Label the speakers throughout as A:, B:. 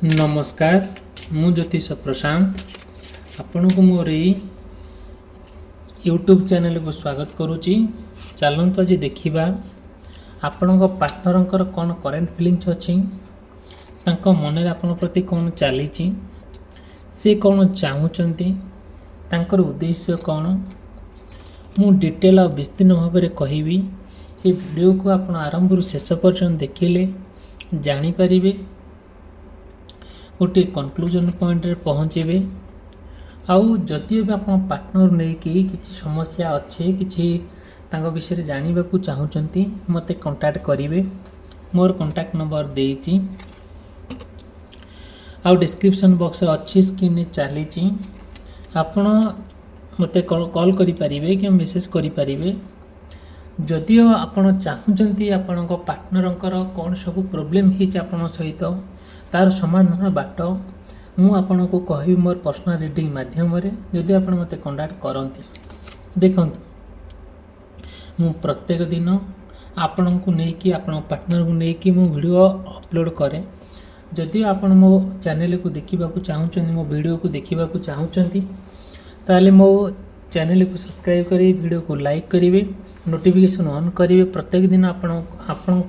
A: नमस्कार मु ज्योतिष प्रशांत आपण को मोर यूट्यूब चैनल को स्वागत करुच्ची। चलतु आज देखा आपण पार्टनर कौन करेन्ट फिलिंग्स अच्छी मन आपण प्रति कौन चली से कौन चाहूँगी उद्देश्य कौन मु डिटेल और विस्तीर्ण भाव में कहबी। ये वीडियो को आप आरंभ शेष पर्यंत देखिले जानीपारे गोटे कनक्लूजन पॉइंट रे पहुँचे। आउ जदि भी आप पार्टनर नहीं कि समस्या अच्छे किसी विषय जानवा चाहूँगी मत कांटेक्ट करेंगे। मोर कांटेक्ट नंबर देती आउ डिस्क्रिप्शन बॉक्स अच्छी स्क्रीन चली आपण मत कॉल करें कि मेसेज करें। जदिओ आपण चाहूँगी आपण पार्टनर कौन सब प्रोब्लेम हो सहित तार समाधान बाट मु आपन को कहबी मोर पर्सनल रीडिंग माध्यम जदि आप मत कांटेक्ट करती। देखो मु प्रत्येक दिन आपण को लेकिन आपण पार्टनर को लेकिन मो वीडियो अपलोड करे। जदि आपण मो चैनल को देखा चाहूँगी मो वीडियो को देखा चाहूँगी ताले मो चैनल को सब्सक्राइब करें, वीडियो को लाइक करेंगे, नोटिफिकेशन ऑन करेंगे। प्रत्येक दिन आपण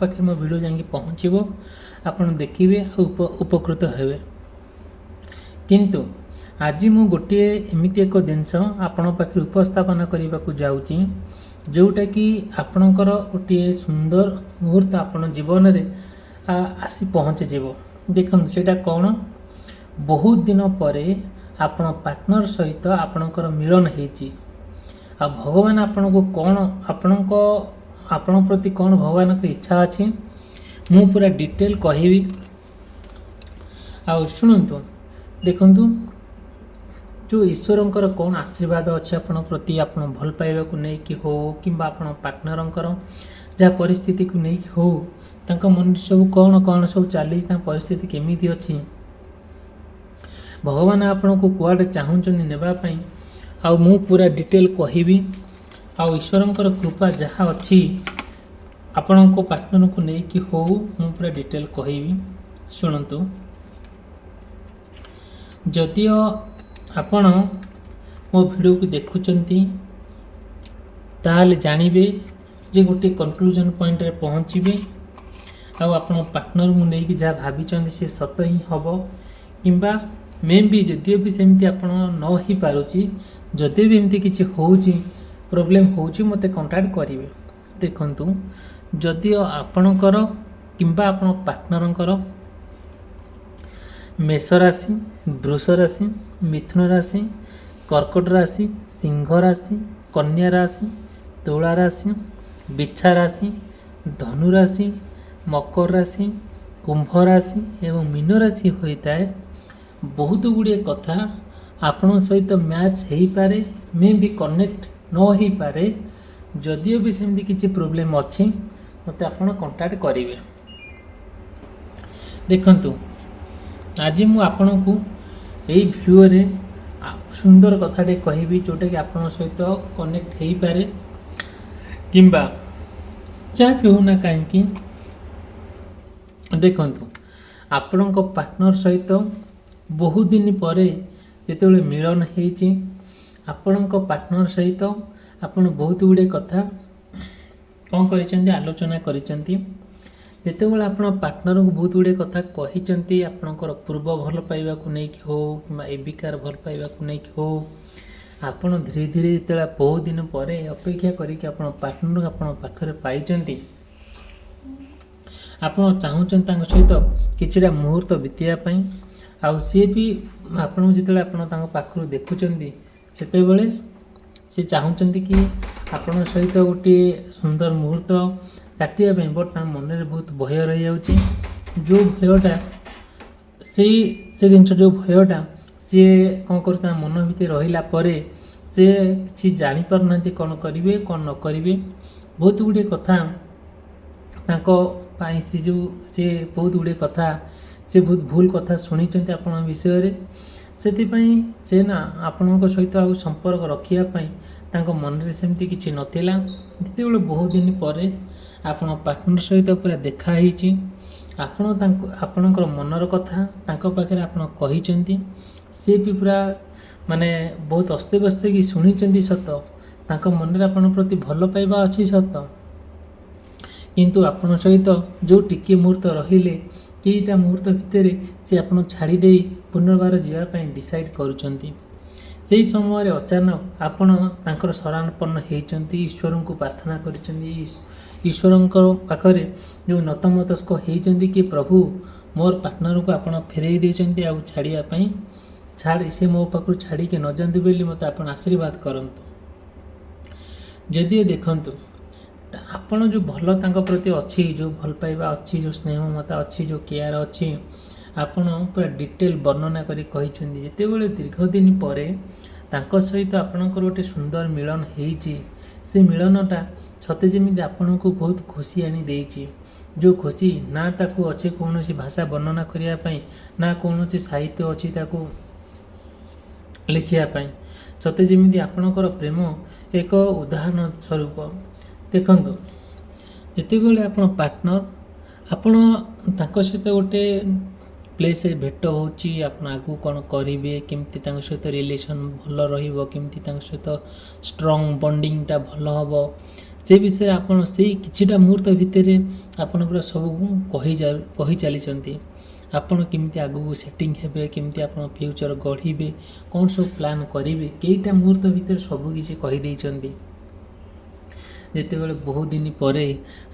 A: पाखे मो वीडियो जाकि पहुँचो आपण देखिए उपकृत हेबे। किंतु आज मु गोटे एमिति एक जिनस आपण पाखे उपस्थापन करने को जाऊँगी जोटा कि आपणकर गोटे सुंदर मुहूर्त आपण जीवन में आसी पहुँचे जीव। देखो सेटा कौन बहुत दिन पर आपण पार्टनर सहित आपणकर मिलन होती आ भगवान आपण को कौन आपण प्रति कौन भगवान की इच्छा अच्छी मु पूरा डिटेल कहबी। आ शुणु देखु जो ईश्वरंकर कौन आशीर्वाद अच्छे आपण प्रति आपण भल पाइबा को नहीं कि हो कि आपण पार्टनरंकर जहाँ परिस्थिति को नहीं हो तांका मन सब कौन कौन सब चली परिस्थिति केमिति अच्छी भगवान आपण को कुआडे चाहूँगी नेबाई आ मु पूरा डिटेल कहबी। आ ईश्वरंकर कृपा जहाँ अच्छी आपण को पार्टनर को नहीं कि हो मु पूरा डिटेल कहबी। शुणु जदिओ आपण मो वीडियो को देखुंती ताल जानवे जे गोटे कनक्लूजन पॉइंट रे पहुँचे आपण पार्टनर को नहीं कि जहाँ भाभी से सत ही हम किंबा मे भी जदिओ भी सेमती आप न हो पारुची जदि भी एमती किसी होची प्रोब्लेम होची मते कांटेक्ट करेंगे। देखंतु जदिओ आपणकर किंबा आपण पार्टनरंकर मेष राशि, वृष राशि, मिथुन राशि, कर्कट राशि, सिंह राशि, कन्या राशि, तुला राशि, बिच्छा राशि, धनु राशि, मकर राशि, कुंभ राशि एवं मीन राशि होता है बहुत गुड़े कथा आपण सहित मैच हो पारे मे भी कनेक्ट न हो पारे। जदिओ भी सेमती किसी प्रोब्लेम अच्छी मत आप कांटेक्ट करेंगे। देखंतु आज मु आपण को यही वीडियो रे सुंदर कथाटे कहबी जोटा कि आपण सहित कनेक्ट हो पारे किंबा जहाँ भी होना कहीं। देखंतु आपण पार्टनर सहित बहुत दिन पर जिते मिलन होती आपण पार्टनर सहित आपण बहुत गुड़े कथा कौन कर आलोचना करते आपण पार्टनर को बहुत गुड़े कथा कहते आपणकर पूर्व भल पाइबा को नहीं कि हो कि एबिकार भल पाइबा को नहीं कि हो आपण धीरे धीरे जो बहुत दिन पर अपेक्षा करके पार्टनर आपण पाखरे पाई आपण चाहूँ सहित कि मुहूर्त बीतवाई आउ सी भी आपन जो पाखु देखुं से सी चाहूँगी कि आपण सहित गोटे सुंदर मुहूर्त काटापी बट मन में बहुत भय रही जाऊँगी जो भयटा से जिन जो भयटा सी कौन कर मन भर रहा से किसी जापर ना कौन करेंगे कौन न करेंगे बहुत गुड़े कथा सी जो सी बहुत गुड़े कथा से बहुत भूल कथा शुणी आपण विषय से ना आपण सहित आ संपर्क रखापी मन में सेमती किसी नाला जिते बहुत दिन पर आपण पार्टनर सहित पूरा देखाही ଆପଣ ଆପଣଙ୍କର ମନର କଥା ତାଙ୍କ ପାଖରେ ଆପଣ କହିଛନ୍ତି, ସେ ବି ପୁରା ମାନେ ବହୁତ ଅସ୍ତବ୍ୟସ୍ତ କି ଶୁଣିଛନ୍ତି ସତ, ତାଙ୍କ ମନରେ ଆପଣଙ୍କ ପ୍ରତି ଭଲ ପାଇବା ଅଛି ସତ, କିନ୍ତୁ ଆପଣ ସହିତ ଯେଉଁ ଟିକିଏ ମୁହୂର୍ତ୍ତ ରହିଲେ, କେଇଟା ମୁହୂର୍ତ୍ତ ଭିତରେ ସେ ଆପଣ ଛାଡ଼ି ଦେଇ ପୁନର୍ବାର ଯିବା ପାଇଁ ଡିସାଇଡ଼୍ କରୁଛନ୍ତି। ସେହି ସମୟରେ ଅଚାନକ ଆପଣ ତାଙ୍କର ଶରଣାପନ୍ନ ହେଇଛନ୍ତି, ଈଶ୍ୱରଙ୍କୁ ପ୍ରାର୍ଥନା କରିଛନ୍ତି, ଈଶ୍ୱରଙ୍କ ପାଖରେ ଯେଉଁ ନତମସ୍ତକ ହେଇଛନ୍ତି କି ପ୍ରଭୁ ମୋର ପାର୍ଟନରକୁ ଆପଣ ଫେରେଇ ଦେଇଛନ୍ତି ଆଉ ଛାଡ଼ିବା ପାଇଁ, ସେ ମୋ ପାଖରୁ ଛାଡ଼ିକି ନ ଯାଆନ୍ତୁ ବୋଲି ମୋତେ ଆପଣ ଆଶୀର୍ବାଦ କରନ୍ତୁ। ଯଦିଓ ଦେଖନ୍ତୁ ଆପଣ ଯେଉଁ ଭଲ ତାଙ୍କ ପ୍ରତି ଅଛି, ଯେଉଁ ଭଲ ପାଇବା ଅଛି, ଯେଉଁ ସ୍ନେହ ମମତା ଅଛି, ଯେଉଁ କେୟାର ଅଛି, ଆପଣ ପୁରା ଡିଟେଲ ବର୍ଣ୍ଣନା କରି କହିଛନ୍ତି। ଯେତେବେଳେ ଦୀର୍ଘ ଦିନ ପରେ ତାଙ୍କ ସହିତ ଆପଣଙ୍କର ଗୋଟେ ସୁନ୍ଦର ମିଳନ ହେଇଛି, ସେ ମିଳନଟା ସତେ ଯେମିତି ଆପଣଙ୍କୁ ବହୁତ ଖୁସି ଆଣି ଦେଇଛି। ଯେଉଁ ଖୁସି ନା ତାକୁ ଅଛି କୌଣସି ଭାଷା ବର୍ଣ୍ଣନା କରିବା ପାଇଁ, ନା କୌଣସି ସାହିତ୍ୟ ଅଛି ତାକୁ ଲେଖିବା ପାଇଁ। ସତେ ଯେମିତି ଆପଣଙ୍କର ପ୍ରେମ ଏକ ଉଦାହରଣ ସ୍ୱରୂପ। ଦେଖନ୍ତୁ ଯେତେବେଳେ ଆପଣ ପାର୍ଟନର, ଆପଣ ତାଙ୍କ ସହିତ ଗୋଟେ ପ୍ଲେସ୍ରେ ଭେଟ ହେଉଛି, ଆପଣ ଆଗକୁ କ'ଣ କରିବେ, କେମିତି ତାଙ୍କ ସହିତ ରିଲେସନ୍ ଭଲ ରହିବ, କେମିତି ତାଙ୍କ ସହିତ ଷ୍ଟ୍ରଙ୍ଗ ବଣ୍ଡିଙ୍ଗଟା ଭଲ ହେବ, ସେ ବିଷୟରେ ଆପଣ ସେଇ କିଛିଟା ମୁହୂର୍ତ୍ତ ଭିତରେ ଆପଣ ପୁରା ସବୁ କହି ଚାଲିଛନ୍ତି। ଆପଣ କେମିତି ଆଗକୁ ସେଟିଂ ହେବେ, କେମିତି ଆପଣ ଫ୍ୟୁଚର୍ ଗଢ଼ିବେ, କ'ଣ ସବୁ ପ୍ଲାନ୍ କରିବେ, କେଇଟା ମୁହୂର୍ତ୍ତ ଭିତରେ ସବୁ କିଛି କହିଦେଇଛନ୍ତି। ଯେତେବେଳେ ବହୁତ ଦିନ ପରେ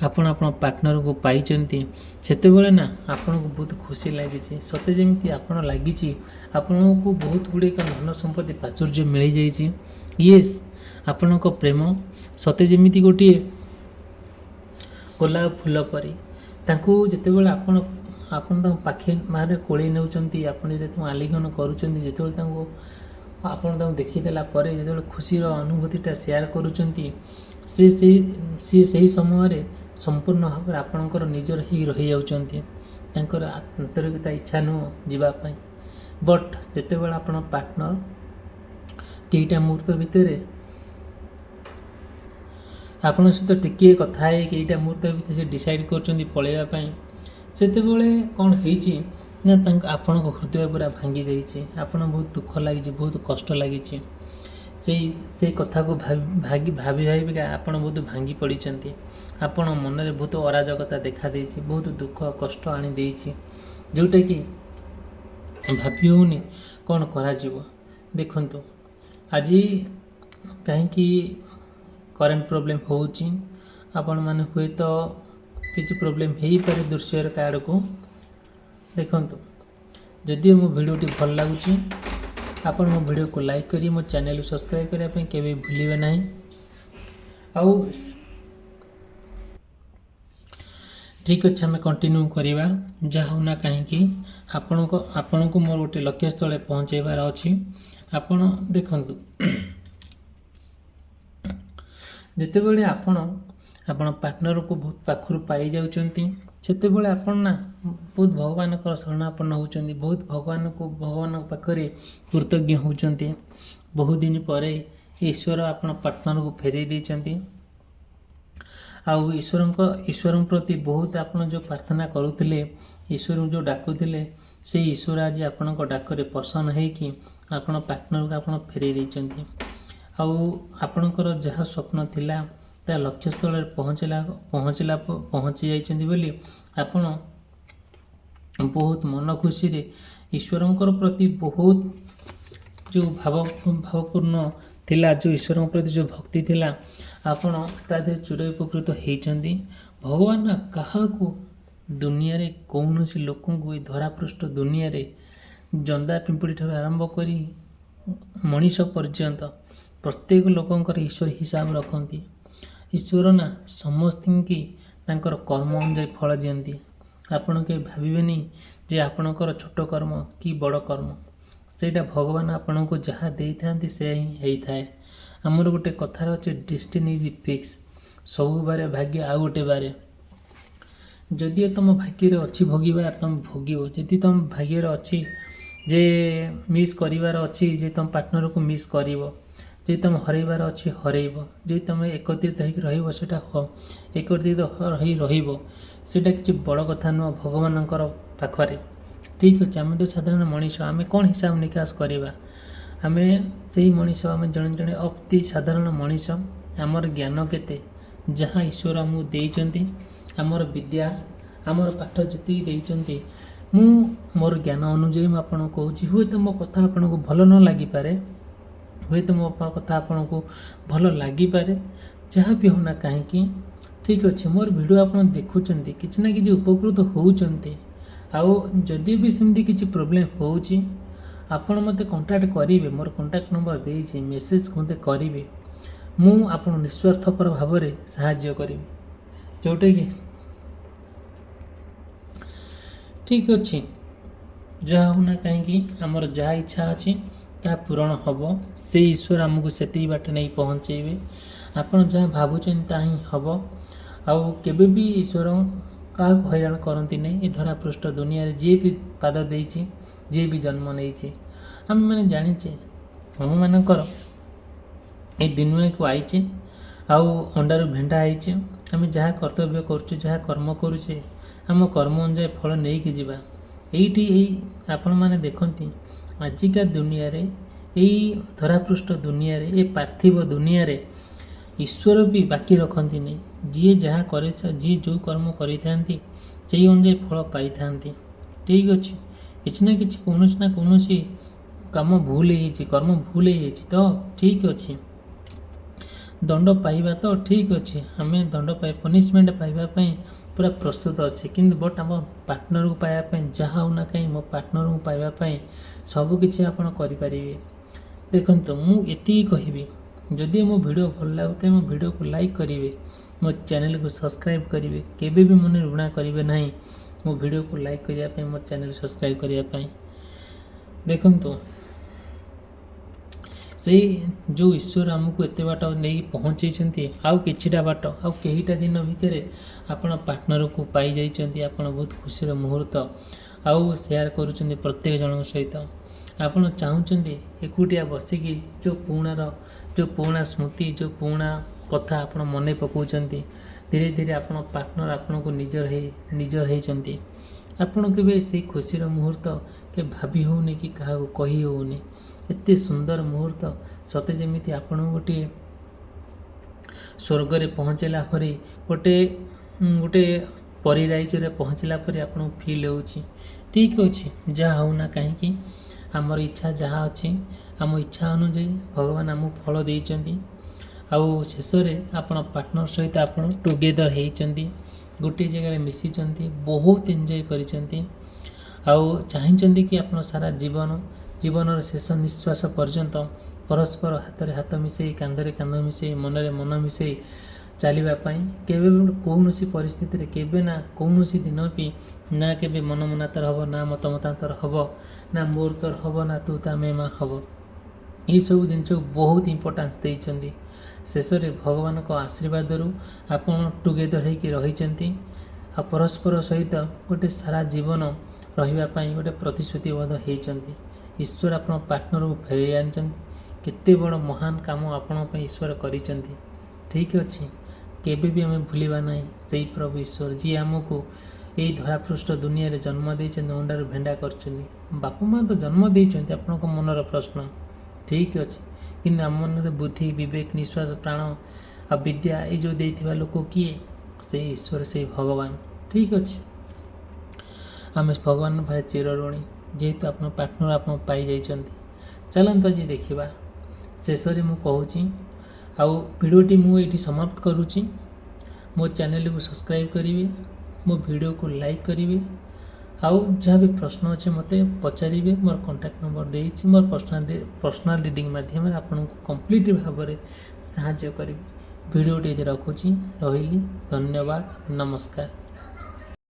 A: ଆପଣ ଆପଣ ପାର୍ଟନରକୁ ପାଇଛନ୍ତି, ସେତେବେଳେ ନା ଆପଣଙ୍କୁ ବହୁତ ଖୁସି ଲାଗିଛି। ସତେ ଯେମିତି ଆପଣ ଲାଗିଛି ଆପଣଙ୍କୁ ବହୁତ ଗୁଡ଼ିଏ ଧନ ସମ୍ପତ୍ତି ପ୍ରାଚୁର୍ଯ୍ୟ ମିଳିଯାଇଛି। ୟେସ୍, ଆପଣଙ୍କ ପ୍ରେମ ସତେ ଯେମିତି ଗୋଟିଏ ଗୋଲାପ ଫୁଲ ପରି। ତାଙ୍କୁ ଯେତେବେଳେ ଆପଣ ତାଙ୍କ ପାଖେ ବାହାରେ କୋଳେଇ ନେଉଛନ୍ତି, ଆପଣ ଯେତେବେଳେ ତାଙ୍କୁ ଆଲିଙ୍ଗନ କରୁଛନ୍ତି, ଯେତେବେଳେ ଆପଣ ତାଙ୍କୁ ଦେଖିଦେଲା ପରେ ଯେତେବେଳେ ଖୁସିର ଅନୁଭୂତିଟା ସେୟାର କରୁଛନ୍ତି, ସିଏ ସେହି ସମୟରେ ସମ୍ପୂର୍ଣ୍ଣ ଭାବରେ ଆପଣଙ୍କର ନିଜର ହେଇ ରହିଯାଉଛନ୍ତି। ତାଙ୍କର ଆନ୍ତରିକତା ଇଚ୍ଛା ନୁହଁ ଯିବା ପାଇଁ। ବଟ୍ ଯେତେବେଳେ ଆପଣ ପାର୍ଟନର, କେଇଟା ମୁହୂର୍ତ୍ତ ଭିତରେ ଆପଣଙ୍କ ସହିତ ଟିକିଏ କଥା ହେଇ କେଇଟା ମୁହୂର୍ତ୍ତ ଭିତରେ ସେ ଡିସାଇଡ଼୍ କରୁଛନ୍ତି ପଳାଇବା ପାଇଁ, ସେତେବେଳେ କ'ଣ ହେଇଛି ନା ଆପଣଙ୍କ ହୃଦୟ ପୁରା ଭାଙ୍ଗି ଯାଇଛି। ଆପଣ ବହୁତ ଦୁଃଖ ଲାଗିଛି, ବହୁତ କଷ୍ଟ ଲାଗିଛି। ସେଇ କଥାକୁ ଭାବିକା ଆପଣ ବହୁତ ଭାଙ୍ଗି ପଡ଼ିଛନ୍ତି। ଆପଣ ମନରେ ବହୁତ ଅରାଜକତା ଦେଖାଦେଇଛି, ବହୁତ ଦୁଃଖ କଷ୍ଟ ଆଣି ଦେଇଛି, ଯେଉଁଟାକି ଭାବି ହେଉନି କ'ଣ କରାଯିବ। ଦେଖନ୍ତୁ ଆଜି କାହିଁକି କରେଣ୍ଟ ପ୍ରୋବ୍ଲେମ୍ ହେଉଛି, ଆପଣମାନେ ହୁଏତ କିଛି ପ୍ରୋବ୍ଲେମ୍ ହେଇପାରେ ଦୃଶ୍ୟର କାର୍ଡ଼କୁ। ଦେଖନ୍ତୁ ଯଦିଓ ମୋ ଭିଡ଼ିଓଟି ଭଲ ଲାଗୁଛି, ଆପଣ ମୋ ଭିଡ଼ିଓକୁ ଲାଇକ୍ କରି ମୋ ଚ୍ୟାନେଲକୁ ସବସ୍କ୍ରାଇବ୍ କରିବା ପାଇଁ କେବେ ଭୁଲିବେ ନାହିଁ। ଆଉ ଠିକ୍ ଅଛି, ଆମେ କଣ୍ଟିନ୍ୟୁ କରିବା। ଯାହା ହେଉ ନା କାହିଁକି ଆପଣଙ୍କୁ ମୋର ଗୋଟେ ଲକ୍ଷ୍ୟସ୍ଥଳରେ ପହଞ୍ଚାଇବାର ଅଛି। ଆପଣ ଦେଖନ୍ତୁ ଯେତେବେଳେ ଆପଣ ପାର୍ଟନରକୁ ବହୁତ ପାଖରୁ ପାଇଯାଉଛନ୍ତି, ସେତେବେଳେ ଆପଣ ନା ବହୁତ ଭଗବାନଙ୍କର ଶରଣାପନ୍ନ ହେଉଛନ୍ତି, ବହୁତ ଭଗବାନଙ୍କ ପାଖରେ କୃତଜ୍ଞ ହେଉଛନ୍ତି। ବହୁତ ଦିନ ପରେ ଈଶ୍ୱର ଆପଣ ପାର୍ଟନରକୁ ଫେରାଇ ଦେଇଛନ୍ତି। ଆଉ ଈଶ୍ୱରଙ୍କ ପ୍ରତି ବହୁତ ଆପଣ ଯେଉଁ ପ୍ରାର୍ଥନା କରୁଥିଲେ, ଈଶ୍ୱରଙ୍କୁ ଯେଉଁ ଡାକୁଥିଲେ, ସେଇ ଈଶ୍ୱର ଆଜି ଆପଣଙ୍କ ଡାକରେ ପ୍ରସନ୍ନ ହେଇକି ଆପଣ ପାର୍ଟନରକୁ ଆପଣ ଫେରାଇ ଦେଇଛନ୍ତି। ଆଉ ଆପଣଙ୍କର ଯାହା ସ୍ୱପ୍ନ ଥିଲା ତା ଲକ୍ଷ୍ୟସ୍ଥଳରେ ପହଞ୍ଚି ଯାଇଛନ୍ତି ବୋଲି ଆପଣ ବହୁତ ମନ ଖୁସିରେ ଈଶ୍ୱରଙ୍କର ପ୍ରତି ବହୁତ ଯେଉଁ ଭାବପୂର୍ଣ୍ଣ ଥିଲା, ଯେଉଁ ଈଶ୍ୱରଙ୍କ ପ୍ରତି ଯେଉଁ ଭକ୍ତି ଥିଲା, ଆପଣ ତା ଦେହରେ ଚିରୋପକୃତ ହେଇଛନ୍ତି। ଭଗବାନ କାହାକୁ ଦୁନିଆରେ କୌଣସି ଲୋକଙ୍କୁ ଏ ଧରାପୃଷ୍ଠ ଦୁନିଆରେ ଜନ୍ଦା ପିମ୍ପୁଡ଼ି ଠାରୁ ଆରମ୍ଭ କରି ମଣିଷ ପର୍ଯ୍ୟନ୍ତ ପ୍ରତ୍ୟେକ ଲୋକଙ୍କର ଈଶ୍ୱର ହିସାବ ରଖନ୍ତି। ଈଶ୍ୱର ନା ସମସ୍ତଙ୍କୁ ତାଙ୍କର କର୍ମ ଅନୁଯାୟୀ ଫଳ ଦିଅନ୍ତି। ଆପଣ କେବେ ଭାବିବେନି ଯେ ଆପଣଙ୍କର ଛୋଟ କର୍ମ କି ବଡ଼ କର୍ମ, ସେଇଟା ଭଗବାନ ଆପଣଙ୍କୁ ଯାହା ଦେଇଥାନ୍ତି ସେ ହିଁ ହେଇଥାଏ। ଆମର ଗୋଟେ କଥାରେ ଅଛି, ଡେଷ୍ଟିନି ଇଜ୍ ଫିକ୍ସ। ସବୁ ବାରେ ଭାଗ୍ୟ ଆଉ ଗୋଟେ ବାରେ। ଯଦିଓ ତୁମ ଭାଗ୍ୟରେ ଅଛି ଭୋଗିବା, ତୁମେ ଭୋଗିବ। ଯଦି ତୁମ ଭାଗ୍ୟରେ ଅଛି ଯେ ମିସ୍ କରିବାର ଅଛି, ଯେ ତୁମ ପାର୍ଟନରକୁ ମିସ୍ କରିବ, ଯଦି ତୁମେ ହରାଇବାର ଅଛି ହରାଇବ, ଯଦି ତୁମେ ଏକତ୍ରିତ ହୋଇକି ରହିବ ସେଇଟା ଏକତ୍ରିତ ହୋଇ ରହିବ। ସେଇଟା କିଛି ବଡ଼ କଥା ନୁହଁ ଭଗବାନଙ୍କର ପାଖରେ। ଠିକ୍ ଅଛି, ଆମେ ତ ସାଧାରଣ ମଣିଷ, ଆମେ କ'ଣ ହିସାବ ନିକାଶ କରିବା? ଆମେ ସେଇ ମଣିଷ, ଆମେ ଜଣେ ଜଣେ ଅତି ସାଧାରଣ ମଣିଷ। ଆମର ଜ୍ଞାନ କେତେ? ଯାହା ଈଶ୍ୱର ଆମକୁ ଦେଇଛନ୍ତି, ଆମର ବିଦ୍ୟା, ଆମର ପାଠ ଯେତିକି ଦେଇଛନ୍ତି, ମୁଁ ମୋର ଜ୍ଞାନ ଅନୁଯାୟୀ ମୁଁ ଆପଣଙ୍କୁ କହୁଛି। ହୁଏତ ମୋ କଥା ଆପଣଙ୍କୁ ଭଲ ନ ଲାଗିପାରେ, ହୁଏତ ମୋ କଥା ଆପଣଙ୍କୁ ଭଲ ଲାଗିପାରେ, ଯାହା ବି ହେଉନା କାହିଁକି, ଠିକ୍ ଅଛି। ମୋର ଭିଡ଼ିଓ ଆପଣ ଦେଖୁଛନ୍ତି, କିଛି ନା କିଛି ଉପକୃତ ହେଉଛନ୍ତି। ଆଉ ଯଦି ବି ସେମିତି କିଛି ପ୍ରୋବ୍ଲେମ୍ ହେଉଛି, ଆପଣ ମୋତେ କଣ୍ଟାକ୍ଟ କରିବେ। ମୋର କଣ୍ଟାକ୍ଟ ନମ୍ବର ଦେଇଛି, ମେସେଜ୍ ମୋତେ କରିବେ। ମୁଁ ଆପଣ ନିଃସ୍ୱାର୍ଥପର ଭାବରେ ସାହାଯ୍ୟ କରିବି। ଯେଉଁଟାକି ଠିକ୍ ଅଛି, ଯାହା ହେଉନା କାହିଁକି, ଆମର ଯାହା ଇଚ୍ଛା ଅଛି ତାହା ପୂରଣ ହେବ। ସେଇ ଈଶ୍ୱର ଆମକୁ ସେତିକି ବାଟ ନେଇ ପହଞ୍ଚେଇବେ। ଆପଣ ଯାହା ଭାବୁଛନ୍ତି ତାହା ହିଁ ହେବ। ଆଉ କେବେ ବି ଈଶ୍ୱର କାହାକୁ ହଇରାଣ କରନ୍ତି ନାହିଁ। ଏ ଧରାପୃଷ୍ଠ ଦୁନିଆରେ ଯିଏ ବି ପାଦ ଦେଇଛି, ଯିଏ ବି ଜନ୍ମ ନେଇଛି, ଆମେମାନେ ଜାଣିଛେ ଆମମାନଙ୍କର ଏ ଦୁନିଆକୁ ଆଇଛେ, ଆଉ ଅଣ୍ଡାରୁ ଭେଣ୍ଡା ହେଇଛେ। ଆମେ ଯାହା କର୍ତ୍ତବ୍ୟ କରୁଛୁ, ଯାହା କର୍ମ କରୁଛେ, ଆମ କର୍ମ ଅନୁଯାୟୀ ଫଳ ନେଇକି ଯିବା। ଏଇଠି ଆପଣମାନେ ଦେଖନ୍ତି, ଆଜିକା ଦୁନିଆରେ, ଏଇ ଧରାପୃଷ୍ଠ ଦୁନିଆରେ, ଏ ପାର୍ଥିବ ଦୁନିଆରେ ଈଶ୍ୱର ବି ବାକି ରଖନ୍ତିନି। ଯିଏ ଯାହା ଯିଏ ଯେଉଁ କର୍ମ କରିଥାନ୍ତି ସେଇ ଅନୁଯାୟୀ ଫଳ ପାଇଥାନ୍ତି। ଠିକ୍ ଅଛି, କିଛି ନା କିଛି କୌଣସି ନା କୌଣସି କାମ ଭୁଲ ହେଇଯାଇଛି, କର୍ମ ଭୁଲ ହେଇଯାଇଛି ତ ଠିକ୍ ଅଛି, ଦଣ୍ଡ ପାଇବା ତ ଠିକ୍ ଅଛି। ଆମେ ପନିସମେଣ୍ଟ ପାଇବା ପାଇଁ ପୁରା ପ୍ରସ୍ତୁତ ଅଛି। କିନ୍ତୁ ବଟ୍ ଆମ ପାର୍ଟନରକୁ ପାଇବା ପାଇଁ, ଯାହା ହେଉନା କାହିଁ ମୋ ପାର୍ଟନରକୁ ପାଇବା ପାଇଁ ସବୁକିଛି ଆପଣ କରିପାରିବେ। ଦେଖନ୍ତୁ, ମୁଁ ଏତିକି କହିବି, ଯଦି ମୋ ଭିଡ଼ିଓ ଭଲ ଲାଗୁଥାଏ ମୋ ଭିଡ଼ିଓକୁ ଲାଇକ୍ କରିବେ, ମୋ ଚ୍ୟାନେଲକୁ ସବସ୍କ୍ରାଇବ୍ କରିବେ। କେବେ ବି ମନେ ଋଣା କରିବେ ନାହିଁ ମୋ ଭିଡ଼ିଓକୁ ଲାଇକ୍ କରିବା ପାଇଁ, ମୋ ଚ୍ୟାନେଲ ସବସ୍କ୍ରାଇବ୍ କରିବା ପାଇଁ। ଦେଖନ୍ତୁ, ସେଇ ଯେଉଁ ଈଶ୍ୱର ଆମକୁ ଏତେ ବାଟ ନେଇ ପହଞ୍ଚେଇଛନ୍ତି, ଆଉ କିଛିଟା ବାଟ, ଆଉ କେଇଟା ଦିନ ଭିତରେ ଆପଣ ପାର୍ଟନରକୁ ପାଇଯାଇଛନ୍ତି। ଆପଣ ବହୁତ ଖୁସିର ମୁହୂର୍ତ୍ତ ଆଉ ସେୟାର କରୁଛନ୍ତି ପ୍ରତ୍ୟେକ ଜଣଙ୍କ ସହିତ। ଆପଣ ଚାହୁଁଛନ୍ତି ଏକୁଟିଆ ବସିକି ଯେଉଁ ପୁରୁଣା ସ୍ମୃତି, ଯେଉଁ ପୁରୁଣା କଥା ଆପଣ ମନେ ପକାଉଛନ୍ତି। ଧୀରେ ଧୀରେ ଆପଣ ପାର୍ଟନର ଆପଣଙ୍କୁ ନିଜର ହେଇଛନ୍ତି। ଆପଣ କେବେ ସେଇ ଖୁସିର ମୁହୂର୍ତ୍ତ କେବେ ଭାବି ହେଉନି କି କାହାକୁ କହି ହେଉନି। ଏତେ ସୁନ୍ଦର ମୁହୂର୍ତ୍ତ, ସତେ ଯେମିତି ଆପଣ ଗୋଟିଏ ସ୍ୱର୍ଗରେ ପହଞ୍ଚିଲା ପରି, ଗୋଟେ ପରିରାଇଜରେ ପହଞ୍ଚିଲା ପରି ଆପଣଙ୍କୁ ଫିଲ୍ ହେଉଛି। ଠିକ୍ ଅଛି, ଯାହା ହେଉନା କାହିଁକି, ଆମର ଇଚ୍ଛା ଯାହା ଅଛି, ଆମ ଇଚ୍ଛା ଅନୁଯାୟୀ ଭଗବାନ ଆମକୁ ଫଳ ଦେଇଛନ୍ତି। ଆଉ ଶେଷରେ ଆପଣ ପାର୍ଟନର ସହିତ ଆପଣ ଟୁଗେଦର ହେଇଛନ୍ତି, ଗୋଟିଏ ଜାଗାରେ ମିଶିଛନ୍ତି, ବହୁତ ଏନ୍ଜୟ କରିଛନ୍ତି। ଆଉ ଚାହିଁଛନ୍ତି କି ଆପଣ ସାରା ଜୀବନର ଶେଷ ନିଶ୍ୱାସ ପର୍ଯ୍ୟନ୍ତ ପରସ୍ପର ହାତରେ ହାତ ମିଶାଇ, କାନ୍ଧରେ କାନ୍ଧ ମିଶାଇ, ମନରେ ମନ ମିଶାଇ ଚାଲିବା ପାଇଁ। କେବେ କୌଣସି ପରିସ୍ଥିତିରେ, କେବେ ନା କୌଣସି ଦିନ ବି ନା କେବେ ମନମନାନ୍ତର ହେବ, ନା ମତାନ୍ତର ହେବ, ନା ମୋର ତୋର ହେବ, ନା ତୁ ତା ମା ହେବ। ଏଇସବୁ ଜିନିଷକୁ ବହୁତ ଇମ୍ପୋର୍ଟାନ୍ସ ଦେଇଛନ୍ତି। ଶେଷରେ ଭଗବାନଙ୍କ ଆଶୀର୍ବାଦରୁ ଆପଣ ଟୁଗେଦର ହେଇକି ରହିଛନ୍ତି। ଆଉ ପରସ୍ପର ସହିତ ଗୋଟେ ସାରା ଜୀବନ ରହିବା ପାଇଁ ଗୋଟେ ପ୍ରତିଶ୍ରୁତିବଦ୍ଧ ହେଇଛନ୍ତି। ଈଶ୍ୱର ଆପଣ ପାର୍ଟନରକୁ ଫେରାଇ ଆଣିଛନ୍ତି। କେତେ ବଡ଼ ମହାନ କାମ ଆପଣଙ୍କ ପାଇଁ ଈଶ୍ୱର କରିଛନ୍ତି। ଠିକ୍ ଅଛି, କେବେ ବି ଆମେ ଭୁଲିବା ନାହିଁ ସେଇ ପ୍ରଭୁ ଈଶ୍ୱର, ଯିଏ ଆମକୁ ଏଇ ଧରାପୃଷ୍ଠ ଦୁନିଆରେ ଜନ୍ମ ଦେଇଛନ୍ତି, ଅଣ୍ଡାରୁ ଭେଣ୍ଡା କରିଛନ୍ତି। ବାପା ମା ତ ଜନ୍ମ ଦେଇଛନ୍ତି, ଆପଣଙ୍କ ମନର ପ୍ରଶ୍ନ। ଠିକ୍ ଅଛି, କିନ୍ତୁ ଆମ ମନରେ ବୁଦ୍ଧି, ବିବେକ, ନିଶ୍ୱାସ, ପ୍ରାଣ ଆଉ ବିଦ୍ୟା ଏଇ ଯେଉଁ ଦେଇଥିବା ଲୋକ କିଏ? ସେଇ ଈଶ୍ୱର, ସେଇ ଭଗବାନ। ଠିକ୍ ଅଛି, ଆମେ ଭଗବାନଙ୍କ ଭାଇ ଚିରଋଣୀ, ଯେହେତୁ ଆପଣ ପାର୍ଟନର ଆପଣ ପାଇଯାଇଛନ୍ତି। ଚାଲନ୍ତୁ ଆଜି ଦେଖିବା। ଶେଷରେ ମୁଁ କହୁଛି, ଆଉ ଭିଡ଼ିଓଟି ମୁଁ ଏଇଠି ସମାପ୍ତ କରୁଛି। ମୋ ଚ୍ୟାନେଲକୁ ସବସ୍କ୍ରାଇବ୍ କରିବେ, ମୋ ଭିଡ଼ିଓକୁ ଲାଇକ୍ କରିବେ, ଆଉ ଯାହା ବି ପ୍ରଶ୍ନ ଅଛି ମୋତେ ପଚାରିବେ। ମୋର କଣ୍ଟାକ୍ଟ ନମ୍ବର ଦେଇଛି। ମୋର ପର୍ସନାଲ୍ ରିଡ଼ିଂ ମାଧ୍ୟମରେ ଆପଣଙ୍କୁ କମ୍ପ୍ଲିଟ୍ ଭାବରେ ସାହାଯ୍ୟ କରିବି। ଭିଡ଼ିଓଟି ଏଠି ରଖୁଛି। ରହିଲି, ଧନ୍ୟବାଦ, ନମସ୍କାର।